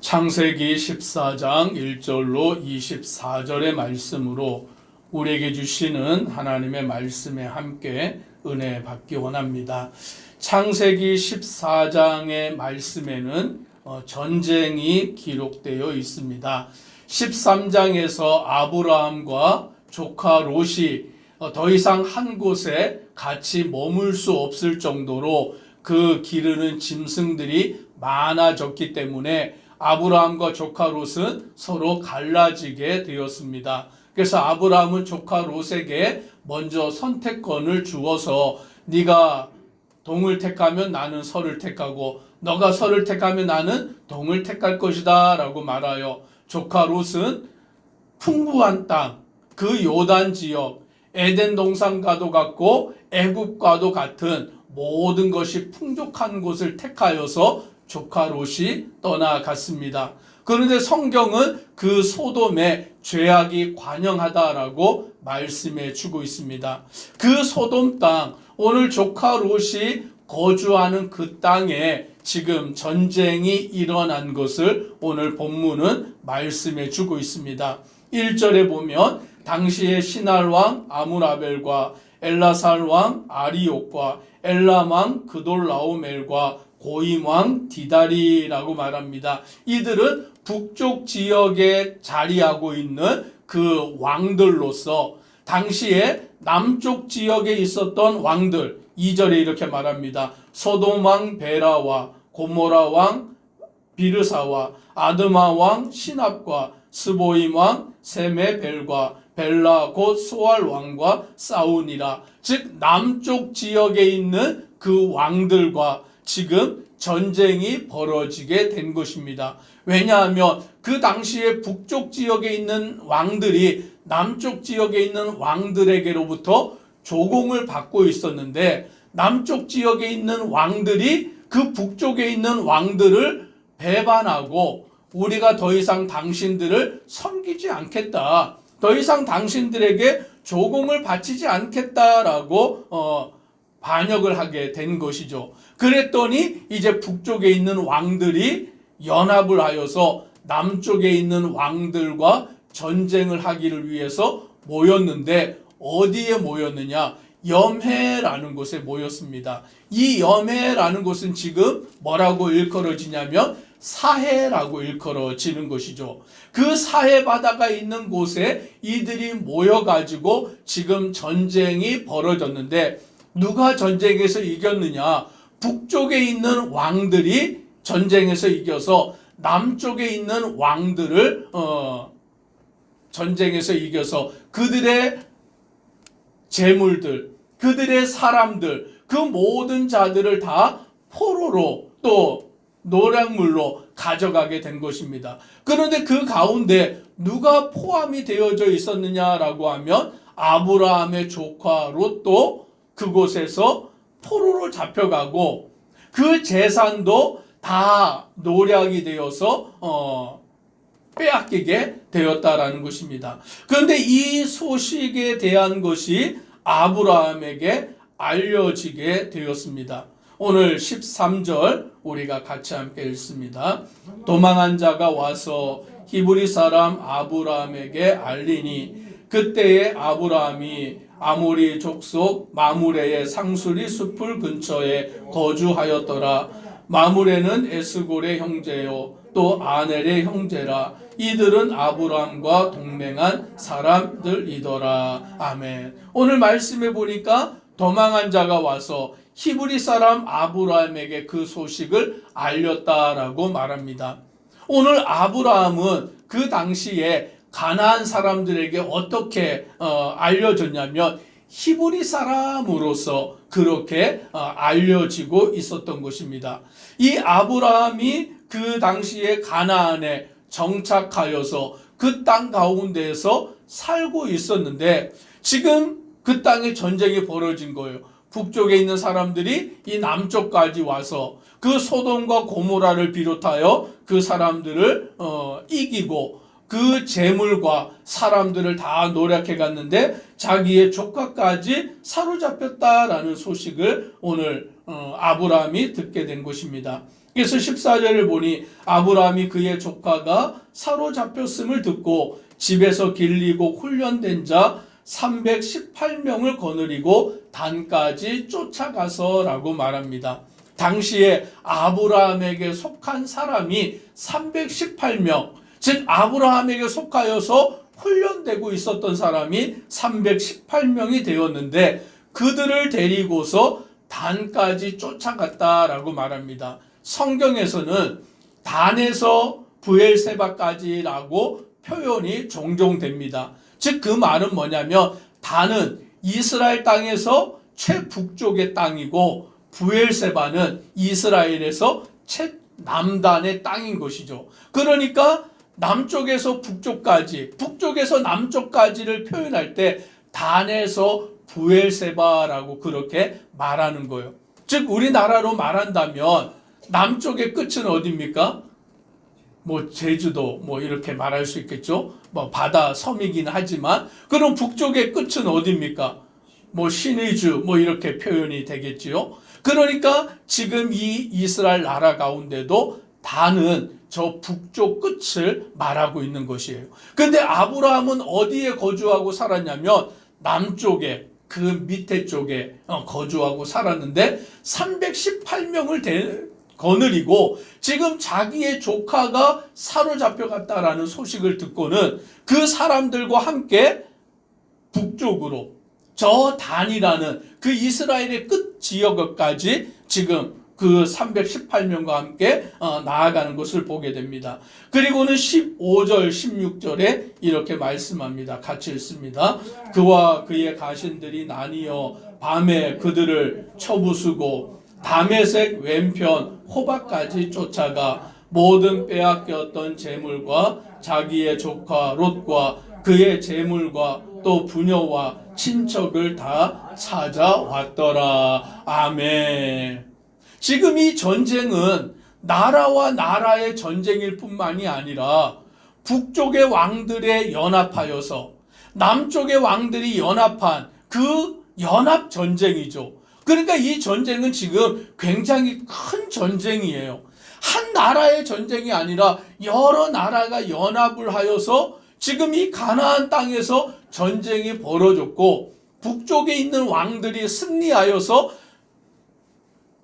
창세기 14장 1절로 24절의 말씀으로 우리에게 주시는 하나님의 말씀에 함께 은혜 받기 원합니다. 창세기 14장의 말씀에는 전쟁이 기록되어 있습니다. 13장에서 아브라함과 조카 롯이 더 이상 한 곳에 같이 머물 수 없을 정도로 그 기르는 짐승들이 많아졌기 때문에 아브라함과 조카 롯은 서로 갈라지게 되었습니다. 그래서 아브라함은 조카 롯에게 먼저 선택권을 주어서 네가 동을 택하면 나는 서를 택하고 너가 서를 택하면 나는 동을 택할 것이다 라고 말하여 조카 롯은 풍부한 땅, 그 요단 지역, 에덴 동산과도 같고 애굽과도 같은 모든 것이 풍족한 곳을 택하여서 조카 롯이 떠나갔습니다. 그런데 성경은 그 소돔에 죄악이 관영하다라고 말씀해 주고 있습니다. 그 소돔 땅, 오늘 조카 롯이 거주하는 그 땅에 지금 전쟁이 일어난 것을 오늘 본문은 말씀해 주고 있습니다. 1절에 보면 당시의 시날 왕 아므라벨과 엘라살 왕 아리옥과 엘람 왕 그돌라오멜과 고임 왕 디다리라고 말합니다. 이들은 북쪽 지역에 자리하고 있는 그 왕들로서 당시에 남쪽 지역에 있었던 왕들, 2절에 이렇게 말합니다. 소돔 왕 베라와 고모라 왕 비르사와 아드마 왕 시납과 스보임 왕 세메벨과 벨라 곧 소알 왕과 싸우니라. 즉 남쪽 지역에 있는 그 왕들과 지금 전쟁이 벌어지게 된 것입니다. 왜냐하면 그 당시에 북쪽 지역에 있는 왕들이 남쪽 지역에 있는 왕들에게로부터 조공을 받고 있었는데 남쪽 지역에 있는 왕들이 그 북쪽에 있는 왕들을 배반하고 우리가 더 이상 당신들을 섬기지 않겠다. 더 이상 당신들에게 조공을 바치지 않겠다라고 반역을 하게 된 것이죠. 그랬더니 이제 북쪽에 있는 왕들이 연합을 하여서 남쪽에 있는 왕들과 전쟁을 하기를 위해서 모였는데 어디에 모였느냐? 염해라는 곳에 모였습니다. 이 염해라는 곳은 지금 뭐라고 일컬어지냐면 사해라고 일컬어지는 것이죠. 그 사해 바다가 있는 곳에 이들이 모여가지고 지금 전쟁이 벌어졌는데 누가 전쟁에서 이겼느냐? 북쪽에 있는 왕들이 전쟁에서 이겨서 남쪽에 있는 왕들을 전쟁에서 이겨서 그들의 재물들, 그들의 사람들, 그 모든 자들을 다 포로로 또 노략물로 가져가게 된 것입니다. 그런데 그 가운데 누가 포함이 되어져 있었느냐라고 하면 아브라함의 조카 롯도 그곳에서 포로로 잡혀가고 그 재산도 다 노략이 되어서 빼앗기게 되었다라는 것입니다. 그런데 이 소식에 대한 것이 아브라함에게 알려지게 되었습니다. 오늘 13절 우리가 같이 함께 읽습니다. 도망한 자가 와서 히브리 사람 아브라함에게 알리니 그때에 아브라함이 아모리 족속 마므레의 상수리 숲을 근처에 거주하였더라. 마므레는 에스골의 형제요 또 아넬의 형제라. 이들은 아브라함과 동맹한 사람들이더라. 아멘. 오늘 말씀해 보니까 도망한 자가 와서 히브리 사람 아브라함에게 그 소식을 알렸다라고 말합니다. 오늘 아브라함은 그 당시에 가나안 사람들에게 어떻게 알려졌냐면 히브리 사람으로서 그렇게 알려지고 있었던 것입니다. 이 아브라함이 그 당시에 가나안에 정착하여서 그 땅 가운데에서 살고 있었는데 지금 그 땅에 전쟁이 벌어진 거예요. 북쪽에 있는 사람들이 이 남쪽까지 와서 그 소돔과 고모라를 비롯하여 그 사람들을 이기고 그 재물과 사람들을 다 노략해 갔는데 자기의 조카까지 사로잡혔다라는 소식을 오늘 아브라함이 듣게 된 것입니다. 그래서 14절을 보니 아브라함이 그의 조카가 사로잡혔음을 듣고 집에서 길리고 훈련된 자 318명을 거느리고 단까지 쫓아가서라고 말합니다. 당시에 아브라함에게 속한 사람이 318명, 즉 아브라함에게 속하여서 훈련되고 있었던 사람이 318명이 되었는데 그들을 데리고서 단까지 쫓아갔다라고 말합니다. 성경에서는 단에서 브엘세바까지라고 표현이 종종 됩니다. 즉 그 말은 뭐냐면 단은 이스라엘 땅에서 최북쪽의 땅이고 브엘세바는 이스라엘에서 최남단의 땅인 것이죠. 그러니까 남쪽에서 북쪽까지, 북쪽에서 남쪽까지를 표현할 때 단에서 브엘세바라고 그렇게 말하는 거예요. 즉 우리나라로 말한다면 남쪽의 끝은 어디입니까? 뭐 제주도 뭐 이렇게 말할 수 있겠죠. 뭐 바다 섬이긴 하지만 그럼 북쪽의 끝은 어디입니까? 뭐 신의주 뭐 이렇게 표현이 되겠지요. 그러니까 지금 이 이스라엘 나라 가운데도 단은 저 북쪽 끝을 말하고 있는 것이에요. 근데 아브라함은 어디에 거주하고 살았냐면 남쪽에 그 밑에 쪽에 거주하고 살았는데 318명을 거느리고 지금 자기의 조카가 사로잡혀갔다라는 소식을 듣고는 그 사람들과 함께 북쪽으로 저 단이라는 그 이스라엘의 끝 지역까지 지금 그 318명과 함께 나아가는 것을 보게 됩니다. 그리고는 15절, 16절에 이렇게 말씀합니다. 같이 읽습니다. 그와 그의 가신들이 나뉘어 밤에 그들을 쳐부수고 다메섹 왼편 호박까지 쫓아가 모든 빼앗겼던 재물과 자기의 조카 롯과 그의 재물과 또 부녀와 친척을 다 찾아왔더라. 아멘. 지금 이 전쟁은 나라와 나라의 전쟁일 뿐만이 아니라 북쪽의 왕들의 연합하여서 남쪽의 왕들이 연합한 그 연합 전쟁이죠. 그러니까 이 전쟁은 지금 굉장히 큰 전쟁이에요. 한 나라의 전쟁이 아니라 여러 나라가 연합을 하여서 지금 이 가나안 땅에서 전쟁이 벌어졌고 북쪽에 있는 왕들이 승리하여서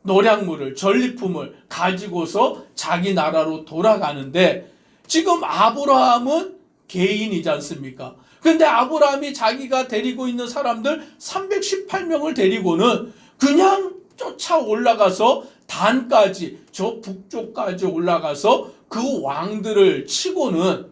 노략물을, 전리품을 가지고서 자기 나라로 돌아가는데 지금 아브라함은 개인이지 않습니까? 근데 아브라함이 자기가 데리고 있는 사람들 318명을 데리고는 그냥 쫓아 올라가서 단까지 저 북쪽까지 올라가서 그 왕들을 치고는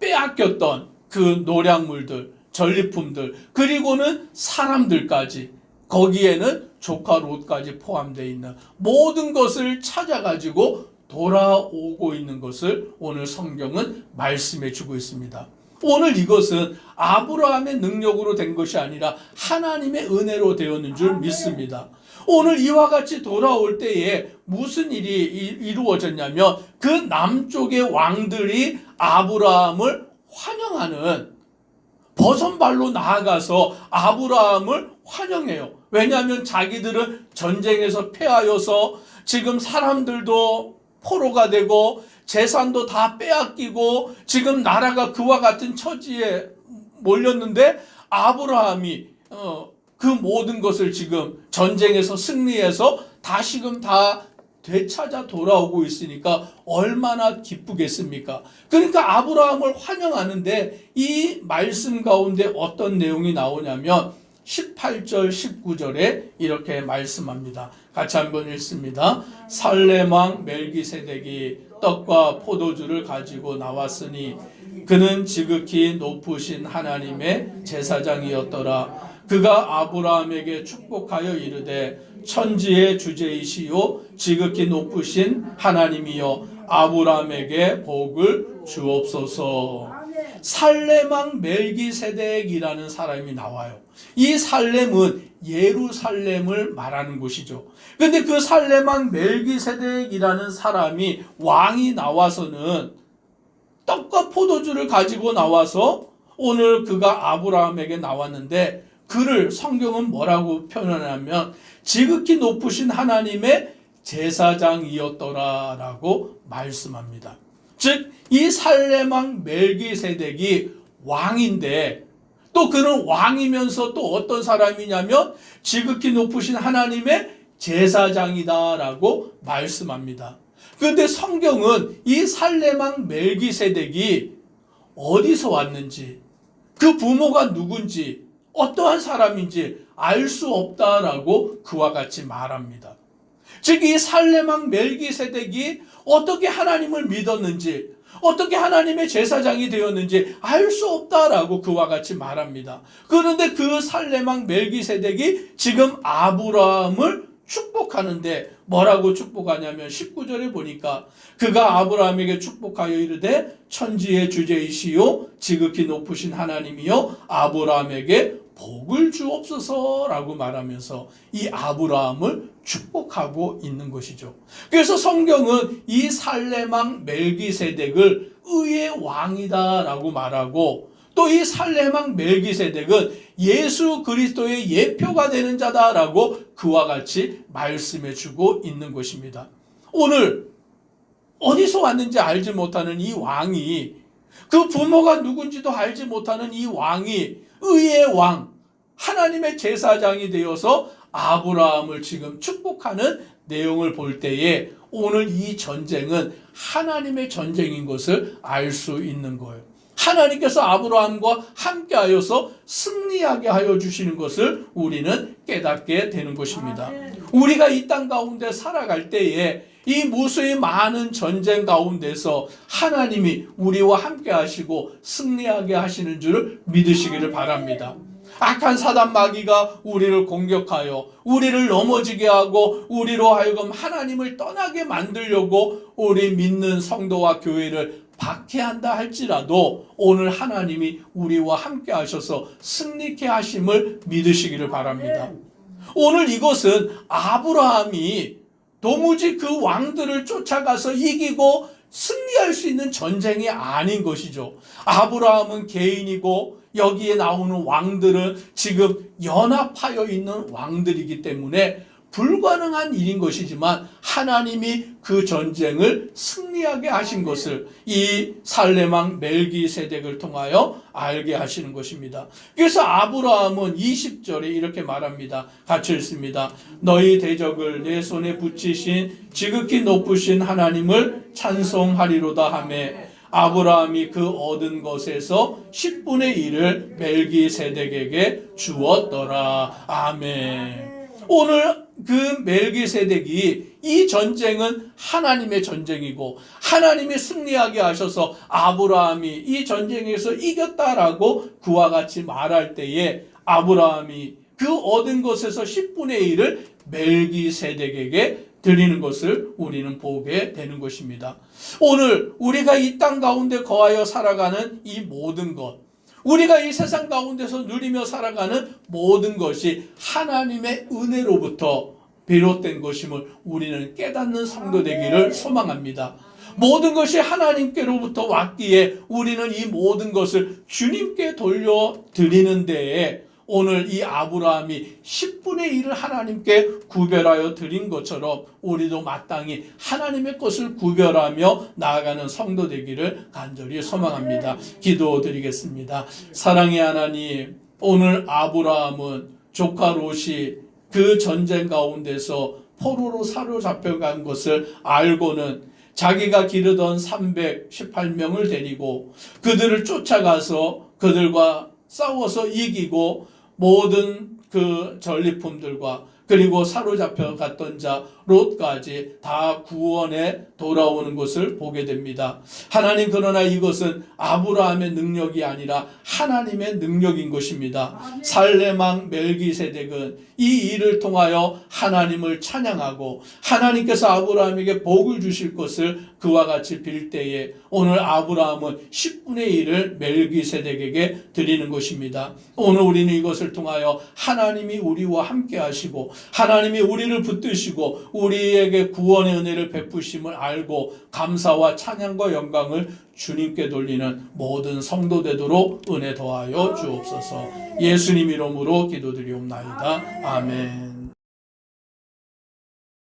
빼앗겼던 그 노략물들, 전리품들, 그리고는 사람들까지 거기에는 조카 롯까지 포함되어 있는 모든 것을 찾아가지고 돌아오고 있는 것을 오늘 성경은 말씀해 주고 있습니다. 오늘 이것은 아브라함의 능력으로 된 것이 아니라 하나님의 은혜로 되었는 줄 믿습니다. 오늘 이와 같이 돌아올 때에 무슨 일이 이루어졌냐면 그 남쪽의 왕들이 아브라함을 환영하는 버선발로 나아가서 아브라함을 환영해요. 왜냐하면 자기들은 전쟁에서 패하여서 지금 사람들도 포로가 되고 재산도 다 빼앗기고 지금 나라가 그와 같은 처지에 몰렸는데 아브라함이 그 모든 것을 지금 전쟁에서 승리해서 다시금 다 되찾아 돌아오고 있으니까 얼마나 기쁘겠습니까? 그러니까 아브라함을 환영하는데 이 말씀 가운데 어떤 내용이 나오냐면 18절 19절에 이렇게 말씀합니다. 같이 한번 읽습니다. 살렘 왕 멜기세덱이 떡과 포도주를 가지고 나왔으니 그는 지극히 높으신 하나님의 제사장이었더라. 그가 아브라함에게 축복하여 이르되 천지의 주제이시요 지극히 높으신 하나님이여 아브라함에게 복을 주옵소서. 살렘 왕 멜기세덱이라는 사람이 나와요. 이 살렘은 예루살렘을 말하는 곳이죠. 그런데 그 살렘 왕 멜기세덱이라는 사람이 왕이 나와서는 떡과 포도주를 가지고 나와서 오늘 그가 아브라함에게 나왔는데 그를 성경은 뭐라고 표현하냐면 지극히 높으신 하나님의 제사장이었더라라고 말씀합니다. 즉 이 살레망 멜기세덱이 왕인데 또 그는 왕이면서 또 어떤 사람이냐면 지극히 높으신 하나님의 제사장이다라고 말씀합니다. 그런데 성경은 이 살레망 멜기세덱이 어디서 왔는지, 그 부모가 누군지, 어떠한 사람인지 알 수 없다라고 그와 같이 말합니다. 즉 이 살레망 멜기세덱이 어떻게 하나님을 믿었는지, 어떻게 하나님의 제사장이 되었는지 알 수 없다라고 그와 같이 말합니다. 그런데 그 살레망 멜기세덱이 지금 아브라함을 축복하는데 뭐라고 축복하냐면 19절에 보니까 그가 아브라함에게 축복하여 이르되 천지의 주제이시요 지극히 높으신 하나님이여 아브라함에게 복을 주옵소서라고 말하면서 이 아브라함을 축복하고 있는 것이죠. 그래서 성경은 이 살레망 멜기세덱을 의의 왕이다라고 말하고 또 이 살레망 멜기세덱은 예수 그리스도의 예표가 되는 자다라고 그와 같이 말씀해 주고 있는 것입니다. 오늘 어디서 왔는지 알지 못하는 이 왕이, 그 부모가 누군지도 알지 못하는 이 왕이 의의 왕, 하나님의 제사장이 되어서 아브라함을 지금 축복하는 내용을 볼 때에 오늘 이 전쟁은 하나님의 전쟁인 것을 알 수 있는 거예요. 하나님께서 아브라함과 함께하여서 승리하게 하여 주시는 것을 우리는 깨닫게 되는 것입니다. 우리가 이 땅 가운데 살아갈 때에 이 무수히 많은 전쟁 가운데서 하나님이 우리와 함께 하시고 승리하게 하시는 줄을 믿으시기를 바랍니다. 악한 사단 마귀가 우리를 공격하여 우리를 넘어지게 하고 우리로 하여금 하나님을 떠나게 만들려고 우리 믿는 성도와 교회를 박해한다 할지라도 오늘 하나님이 우리와 함께 하셔서 승리케 하심을 믿으시기를 바랍니다. 오늘 이것은 아브라함이 도무지 그 왕들을 쫓아가서 이기고 승리할 수 있는 전쟁이 아닌 것이죠. 아브라함은 개인이고 여기에 나오는 왕들은 지금 연합하여 있는 왕들이기 때문에 불가능한 일인 것이지만 하나님이 그 전쟁을 승리하게 하신 것을 이 살레망 멜기세덱을 통하여 알게 하시는 것입니다. 그래서 아브라함은 20절에 이렇게 말합니다. 같이 읽습니다. 너희 대적을 내 손에 붙이신 지극히 높으신 하나님을 찬송하리로다 하매 아브라함이 그 얻은 것에서 10분의 1을 멜기세덱에게 주었더라. 아멘. 오늘 그 멜기세덱이 이 전쟁은 하나님의 전쟁이고 하나님이 승리하게 하셔서 아브라함이 이 전쟁에서 이겼다라고 그와 같이 말할 때에 아브라함이 그 얻은 것에서 10분의 1을 멜기세덱에게 드리는 것을 우리는 보게 되는 것입니다. 오늘 우리가 이 땅 가운데 거하여 살아가는 이 모든 것, 우리가 이 세상 가운데서 누리며 살아가는 모든 것이 하나님의 은혜로부터 비롯된 것임을 우리는 깨닫는 성도 되기를 소망합니다. 모든 것이 하나님께로부터 왔기에 우리는 이 모든 것을 주님께 돌려드리는 데에 오늘 이 아브라함이 10분의 1을 하나님께 구별하여 드린 것처럼 우리도 마땅히 하나님의 것을 구별하며 나아가는 성도 되기를 간절히 소망합니다. 기도드리겠습니다. 사랑의 하나님, 오늘 아브라함은 조카 롯이 그 전쟁 가운데서 포로로 사로잡혀간 것을 알고는 자기가 기르던 318명을 데리고 그들을 쫓아가서 그들과 싸워서 이기고 모든 그 전리품들과 그리고 사로잡혀 갔던 자 롯까지 다 구원에 돌아오는 것을 보게 됩니다. 하나님, 그러나 이것은 아브라함의 능력이 아니라 하나님의 능력인 것입니다. 살레망 멜기세덱은 이 일을 통하여 하나님을 찬양하고 하나님께서 아브라함에게 복을 주실 것을 그와 같이 빌 때에 오늘 아브라함은 10분의 1을 멜기세덱에게 드리는 것입니다. 오늘 우리는 이것을 통하여 하나님이 우리와 함께 하시고 하나님이 우리를 붙드시고 우리에게 구원의 은혜를 베푸심을 알고 감사와 찬양과 영광을 주님께 돌리는 모든 성도 되도록 은혜 더하여 주옵소서. 예수님 이름으로 기도드리옵나이다. 아멘.